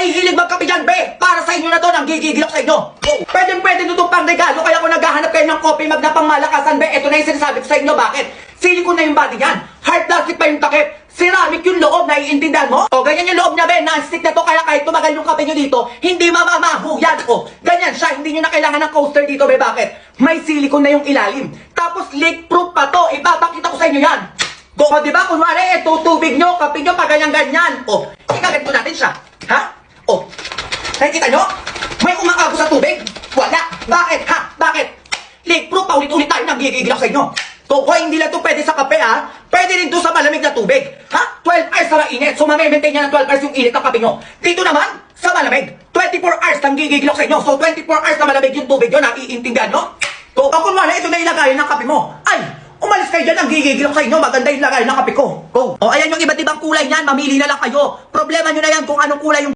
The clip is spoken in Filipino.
mahihilig magkape dyan, be. Para sa inyo na to, nang gigigil ako sa inyo. Pwede nyo itong pang regalo, kaya kung naghahanap kayo ng coffee mag na pang malakasan, be. Ito na yung sinasabi ko sa inyo, bakit? Silicone na yung body niyan. Hard plastic pa yung takip. Ceramic yung loob, naiintindihan mo? O, ganyan yung loob niya, be. Non-stick na to, kaya kahit tumagal yung kape nyo dito, hindi mamamaho yan. O, ganyan siya. Hindi nyo na kailangan ng coaster dito, be. Bakit? May silicone na yung ilalim. Tapos, leak-proof pa to. Ipapakita ko sa inyo yan. O, diba? Kunwari, ito tubig nyo, kape nyo, pa ganyan-ganyan. O, ikaganto natin siya. Ha? O, nakikita nyo? May umakago sa tubig? Wala. Bakit, ha? Bakit? Leak-proof, paulit-ulit tayo nang gigigil ako sa inyo. So, hindi lang to pwede sa kape, ha? Pwede rin to sa malamig na tubig. Ha? 12 hours na init. So, mamimaintain niya ng 12 hours yung init ng kape nyo. Dito naman, sa malamig. 24 hours nang gigigil ako sa inyo. So, 24 hours na malamig yung tubig nyo. Naiintindihan nyo? So, kung wala, ito na yung lagayan ng kape mo. Ay! Umalis kayo dyan, ang gigigil ako sa inyo. Maganda yung lagayan ng kape ko. Go! O, ayan yung iba't ibang kulay niyan. Mamili na lang kayo. Problema nyo na yan kung anong kulay yung